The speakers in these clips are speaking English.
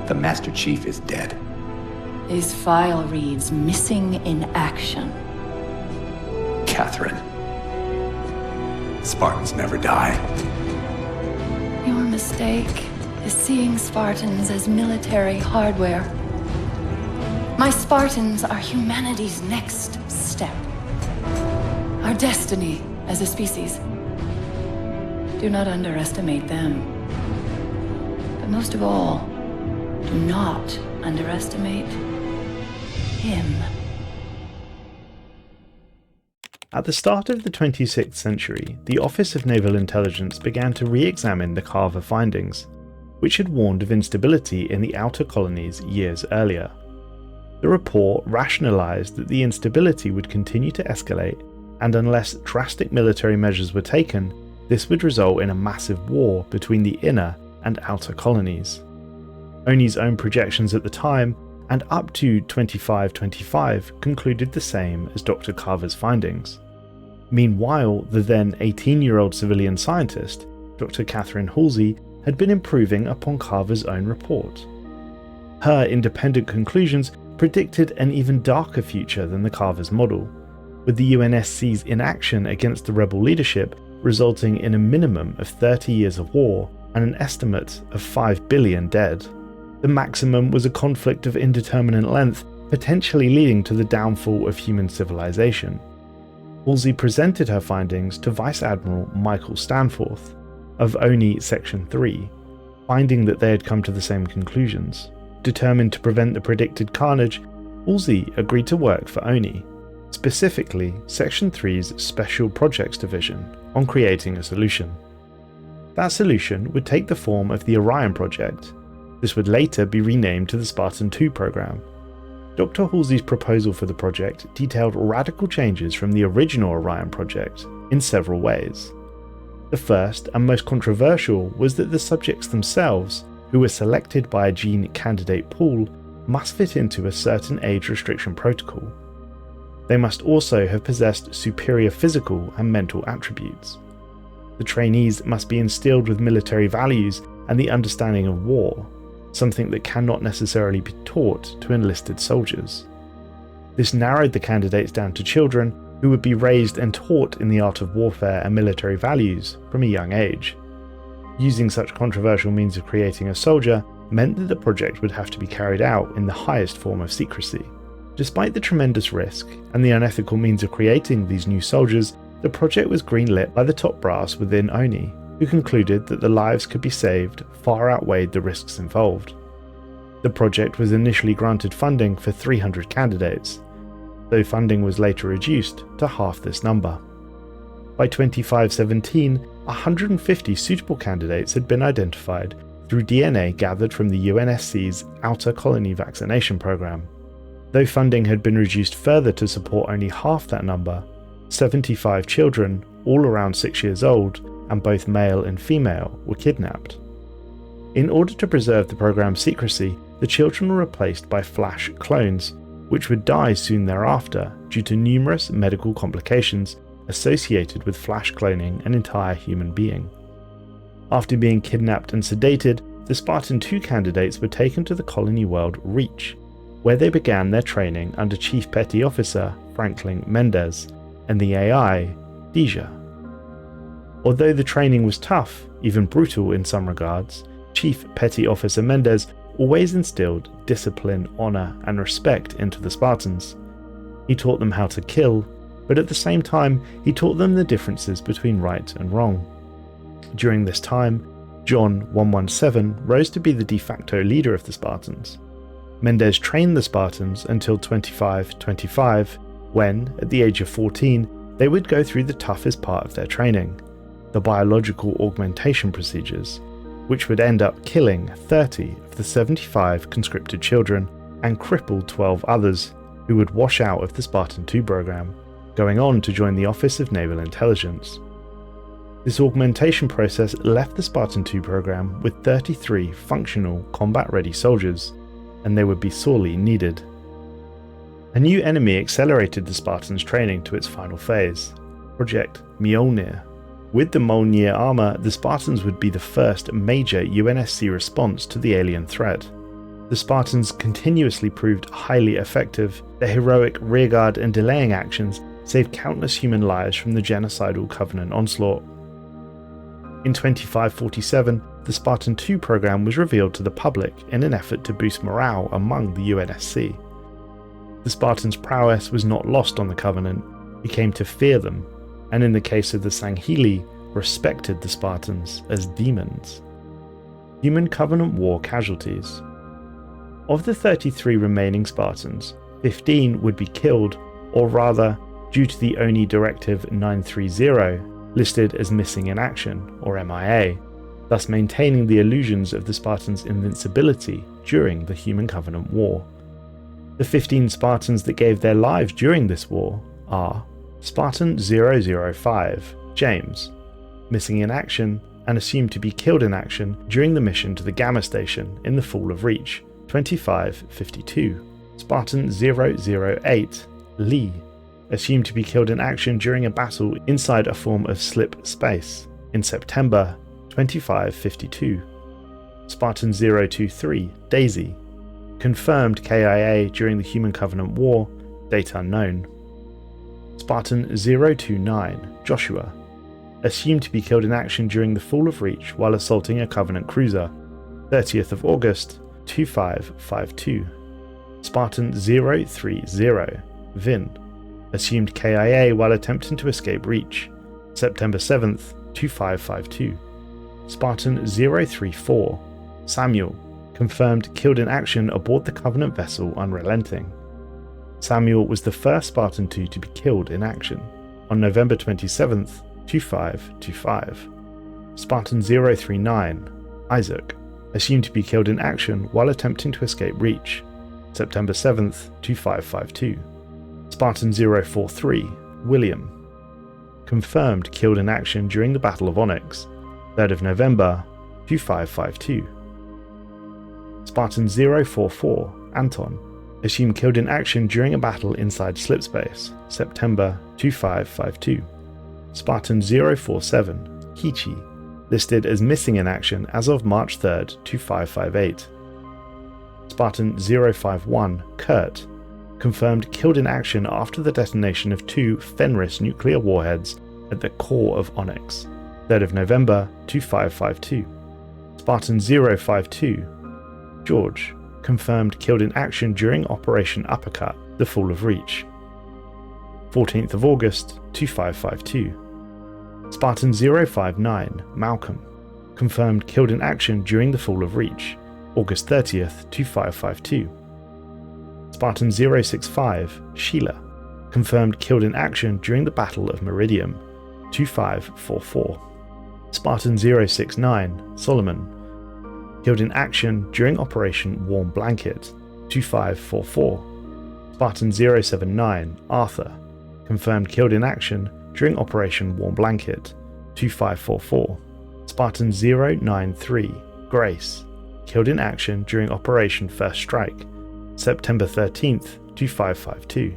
The Master Chief is dead. His file reads missing in action. Catherine. Spartans never die. Your mistake is seeing Spartans as military hardware. My Spartans are humanity's next step. Our destiny as a species. Do not underestimate them. But most of all, do not underestimate him. At the start of the 26th century, the Office of Naval Intelligence began to re-examine the Carver findings, which had warned of instability in the outer colonies years earlier. The report rationalized that the instability would continue to escalate, and unless drastic military measures were taken, this would result in a massive war between the inner and outer colonies. ONI's own projections at the time, and up to 2525, concluded the same as Dr. Carver's findings. Meanwhile, the then 18-year-old civilian scientist, Dr. Catherine Halsey, had been improving upon Carver's own report. Her independent conclusions predicted an even darker future than the Carver's model, with the UNSC's inaction against the rebel leadership resulting in a minimum of 30 years of war and an estimate of 5 billion dead. The maximum was a conflict of indeterminate length, potentially leading to the downfall of human civilization. Halsey presented her findings to Vice Admiral Michael Stanforth of ONI Section 3, finding that they had come to the same conclusions. Determined to prevent the predicted carnage, Halsey agreed to work for ONI, specifically Section 3's Special Projects Division, on creating a solution. That solution would take the form of the Orion Project. This would later be renamed to the Spartan 2 program. Dr. Halsey's proposal for the project detailed radical changes from the original Orion project in several ways. The first and most controversial was that the subjects themselves, who were selected by a gene candidate pool, must fit into a certain age restriction protocol. They must also have possessed superior physical and mental attributes. The trainees must be instilled with military values and the understanding of war, something that cannot necessarily be taught to enlisted soldiers. This narrowed the candidates down to children who would be raised and taught in the art of warfare and military values from a young age. Using such controversial means of creating a soldier meant that the project would have to be carried out in the highest form of secrecy. Despite the tremendous risk and the unethical means of creating these new soldiers, the project was greenlit by the top brass within ONI, who concluded that the lives could be saved far outweighed the risks involved. The project was initially granted funding for 300 candidates, though funding was later reduced to half this number. By 2517, 150 suitable candidates had been identified through DNA gathered from the UNSC's Outer Colony Vaccination Program. Though funding had been reduced further to support only half that number, 75 children, all around 6 years old, and both male and female, were kidnapped. In order to preserve the program's secrecy, the children were replaced by Flash clones, which would die soon thereafter due to numerous medical complications associated with Flash cloning an entire human being. After being kidnapped and sedated, the Spartan 2 candidates were taken to the colony world Reach, where they began their training under Chief Petty Officer Franklin Mendez and the AI, Deja. Although the training was tough, even brutal in some regards, Chief Petty Officer Mendez always instilled discipline, honor, and respect into the Spartans. He taught them how to kill, but at the same time, he taught them the differences between right and wrong. During this time, John 117 rose to be the de facto leader of the Spartans. Mendez trained the Spartans until 2525, when, at the age of 14, they would go through the toughest part of their training, the biological augmentation procedures, which would end up killing 30 of the 75 conscripted children and cripple 12 others, who would wash out of the Spartan 2 program, going on to join the Office of Naval Intelligence. This augmentation process left the Spartan 2 program with 33 functional, combat-ready soldiers, and they would be sorely needed. A new enemy accelerated the Spartans' training to its final phase, Project Mjolnir. With the Mjolnir armor, the Spartans would be the first major UNSC response to the alien threat. The Spartans continuously proved highly effective. Their heroic rearguard and delaying actions saved countless human lives from the genocidal Covenant onslaught. In 2547, the Spartan II program was revealed to the public in an effort to boost morale among the UNSC. The Spartans' prowess was not lost on the Covenant, he came to fear them, and in the case of the Sangheli, respected the Spartans as demons. Human Covenant War casualties. Of the 33 remaining Spartans, 15 would be killed, or rather, due to the ONI Directive 930, listed as missing in action, or MIA, thus maintaining the illusions of the Spartans' invincibility during the Human Covenant War. The 15 Spartans that gave their lives during this war are Spartan 005, James, missing in action and assumed to be killed in action during the mission to the Gamma Station in the Fall of Reach, 2552. Spartan 008, Lee, assumed to be killed in action during a battle inside a form of slip space in September 2552. Spartan 023, Daisy, confirmed KIA during the Human Covenant War, date unknown. Spartan 029, Joshua, assumed to be killed in action during the Fall of Reach while assaulting a Covenant cruiser, 30th of August 2552. Spartan 030, Vin, assumed KIA while attempting to escape Reach, September 7th, 2552. Spartan 034, Samuel, confirmed killed in action aboard the Covenant vessel Unrelenting. Samuel was the first Spartan II to be killed in action, on November 27th, 2525. Spartan 039, Isaac, assumed to be killed in action while attempting to escape Reach, September 7th, 2552. Spartan 043, William, confirmed killed in action during the Battle of Onyx, 3rd of November, 2552. Spartan 044, Anton, assumed killed in action during a battle inside Slipspace, September 2552. Spartan 047, Kichi, listed as missing in action as of March 3rd, 2558. Spartan 051, Kurt, confirmed killed in action after the detonation of 2 Fenris nuclear warheads at the core of Onyx, 3rd of November 2552. Spartan 052, George, confirmed killed in action during Operation Uppercut, the Fall of Reach, 14th of August 2552. Spartan 059, Malcolm, confirmed killed in action during the Fall of Reach, August 30th 2552. Spartan 065, Sheila, confirmed killed in action during the Battle of Meridium, 2544. Spartan 069, Solomon, killed in action during Operation Warm Blanket, 2544. Spartan 079, Arthur, confirmed killed in action during Operation Warm Blanket, 2544. Spartan 093, Grace, killed in action during Operation First Strike, September 13th, 2552.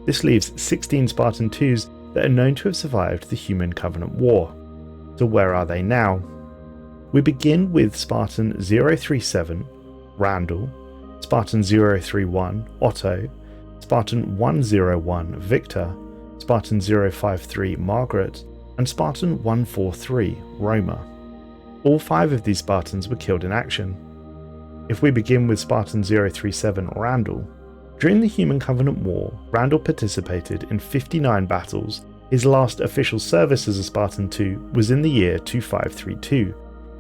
This leaves 16 Spartan IIs that are known to have survived the Human Covenant War. So where are they now? We begin with Spartan 037, Randall, Spartan 031, Otto, Spartan 101, Victor, Spartan 053, Margaret, and Spartan 143, Roma. All 5 of these Spartans were killed in action. If we begin with Spartan 037, Randall, during the Human Covenant War, Randall participated in 59 battles. His last official service as a Spartan II was in the year 2532,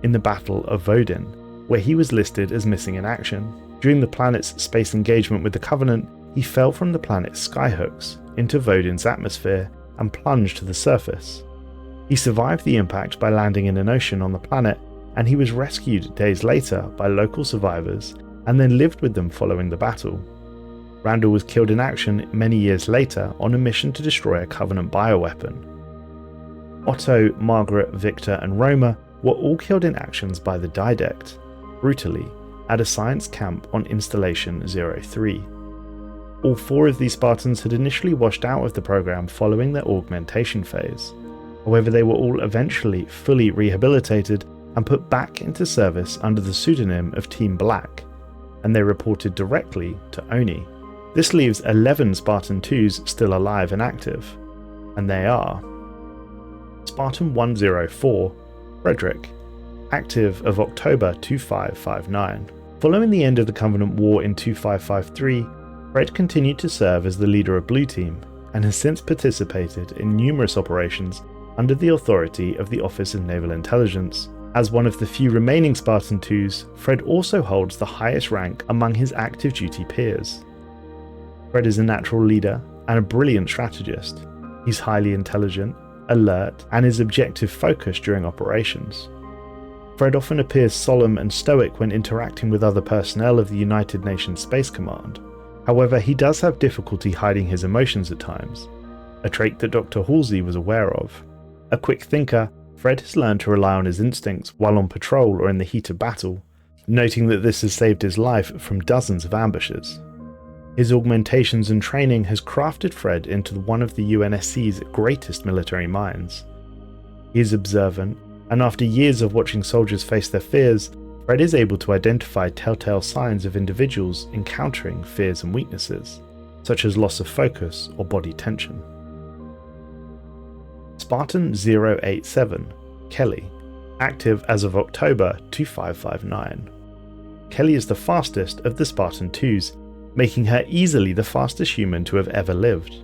in the Battle of Vodin, where he was listed as missing in action. During the planet's space engagement with the Covenant, he fell from the planet's skyhooks into Vodin's atmosphere and plunged to the surface. He survived the impact by landing in an ocean on the planet, and he was rescued days later by local survivors and then lived with them following the battle. Randall was killed in action many years later on a mission to destroy a Covenant bioweapon. Otto, Margaret, Victor, and Roma were all killed in actions by the Didact, brutally, at a science camp on Installation 03. All 4 of these Spartans had initially washed out of the program following their augmentation phase. However, they were all eventually fully rehabilitated and put back into service under the pseudonym of Team Black, and they reported directly to Oni. This leaves 11 Spartan 2s still alive and active, and they are Spartan 104, Frederick, active of October 2559. Following the end of the Covenant War in 2553, Fred continued to serve as the leader of Blue Team, and has since participated in numerous operations under the authority of the Office of Naval Intelligence. As one of the few remaining Spartan 2s, Fred also holds the highest rank among his active duty peers. Fred is a natural leader and a brilliant strategist. He's highly intelligent, alert, and is objective focused during operations. Fred often appears solemn and stoic when interacting with other personnel of the United Nations Space Command. However, he does have difficulty hiding his emotions at times, a trait that Dr. Halsey was aware of. A quick thinker, Fred has learned to rely on his instincts while on patrol or in the heat of battle, noting that this has saved his life from dozens of ambushes. His augmentations and training has crafted Fred into one of the UNSC's greatest military minds. He is observant, and after years of watching soldiers face their fears, Fred is able to identify telltale signs of individuals encountering fears and weaknesses, such as loss of focus or body tension. Spartan 087, Kelly, active as of October 2559. Kelly is the fastest of the Spartan 2s, making her easily the fastest human to have ever lived.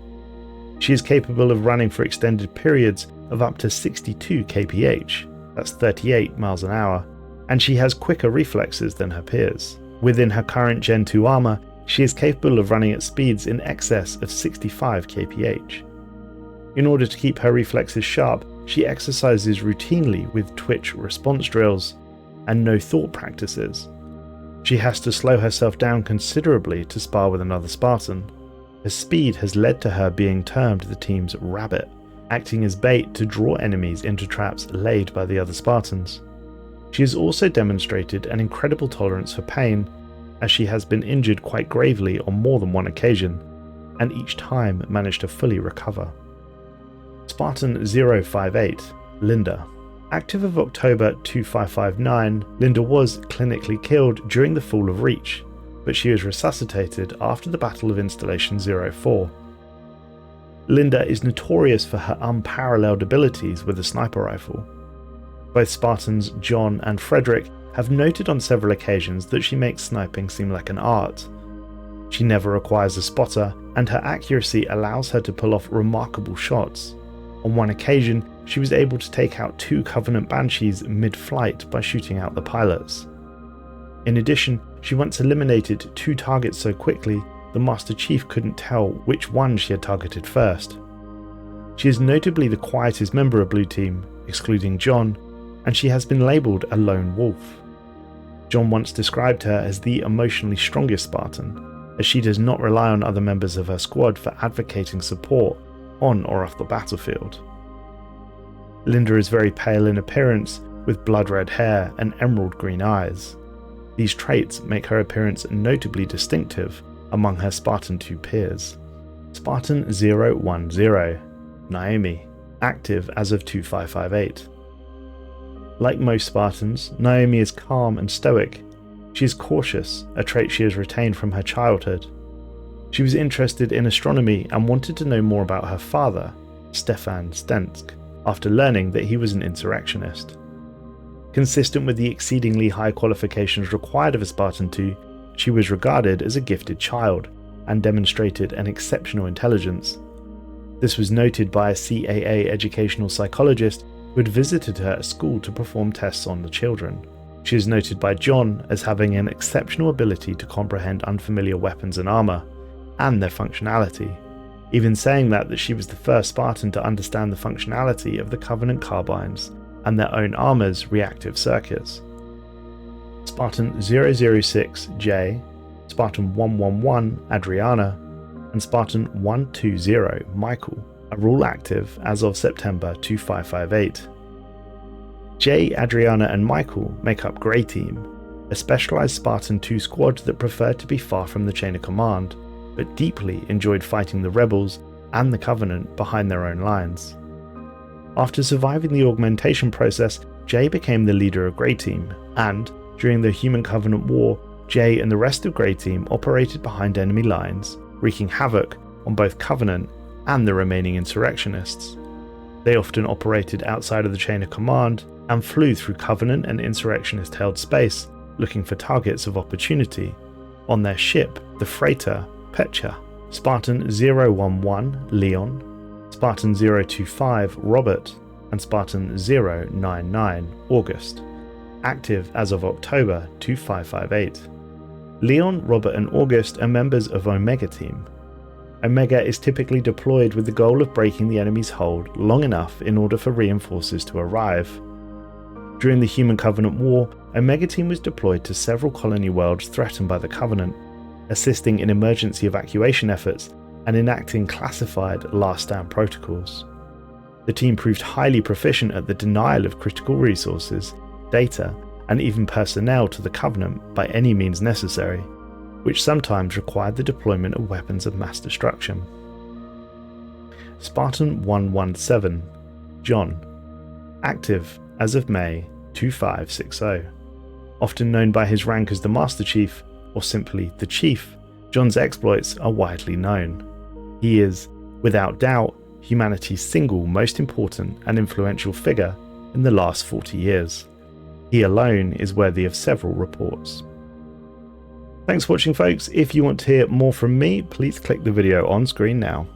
She is capable of running for extended periods of up to 62 kph, that's 38 miles an hour, and she has quicker reflexes than her peers. Within her current Gen 2 armor, she is capable of running at speeds in excess of 65 kph. In order to keep her reflexes sharp, she exercises routinely with twitch response drills and no-thought practices. She has to slow herself down considerably to spar with another Spartan. Her speed has led to her being termed the team's rabbit, acting as bait to draw enemies into traps laid by the other Spartans. She has also demonstrated an incredible tolerance for pain, as she has been injured quite gravely on more than one occasion, and each time managed to fully recover. Spartan 058, Linda. Active of October 2559, Linda was clinically killed during the fall of Reach, but she was resuscitated after the Battle of Installation 04. Linda is notorious for her unparalleled abilities with a sniper rifle. Both Spartans John and Frederick have noted on several occasions that she makes sniping seem like an art. She never requires a spotter, and her accuracy allows her to pull off remarkable shots. On one occasion, she was able to take out 2 Covenant Banshees mid-flight by shooting out the pilots. In addition, she once eliminated 2 targets so quickly the Master Chief couldn't tell which one she had targeted first. She is notably the quietest member of Blue Team, excluding John, and she has been labelled a lone wolf. John once described her as the emotionally strongest Spartan, as she does not rely on other members of her squad for advocating support on or off the battlefield. Linda is very pale in appearance, with blood-red hair and emerald green eyes. These traits make her appearance notably distinctive among her Spartan 2 peers. Spartan 010, Naomi, active as of 2558. Like most Spartans, Naomi is calm and stoic. She is cautious, a trait she has retained from her childhood. She was interested in astronomy and wanted to know more about her father, Stefan Stensk, after learning that he was an insurrectionist. Consistent with the exceedingly high qualifications required of a Spartan 2, she was regarded as a gifted child and demonstrated an exceptional intelligence. This was noted by a CAA educational psychologist who had visited her at school to perform tests on the children. She is noted by John as having an exceptional ability to comprehend unfamiliar weapons and armor, and their functionality, even saying that she was the first Spartan to understand the functionality of the Covenant carbines and their own armor's reactive circuits. Spartan 006J, Spartan 111 Adriana, and Spartan 120 Michael are all active as of September 2558. Jay, Adriana and Michael make up Grey Team, a specialised Spartan 2 squad that preferred to be far from the chain of command, but deeply enjoyed fighting the rebels and the Covenant behind their own lines. After surviving the augmentation process, Jay became the leader of Grey Team, and, during the Human Covenant War, Jay and the rest of Grey Team operated behind enemy lines, wreaking havoc on both Covenant and the remaining insurrectionists. They often operated outside of the chain of command and flew through Covenant and insurrectionist-held space, looking for targets of opportunity. On their ship, the freighter Pecha, Spartan 011 Leon, Spartan 025 Robert, and Spartan 099 August, active as of October 2558. Leon, Robert, and August are members of Omega Team. Omega is typically deployed with the goal of breaking the enemy's hold long enough in order for reinforcers to arrive. During the Human Covenant War, Omega Team was deployed to several colony worlds threatened by the Covenant, assisting in emergency evacuation efforts and enacting classified last stand protocols. The team proved highly proficient at the denial of critical resources, data, and even personnel to the Covenant by any means necessary, which sometimes required the deployment of weapons of mass destruction. Spartan 117 John, active as of May 2560. Often known by his rank as the Master Chief, or simply the Chief, John's exploits are widely known. He is, without doubt, humanity's single most important and influential figure in the last 40 years. He alone is worthy of several reports. Thanks for watching, folks. If you want to hear more from me, please click the video on screen now.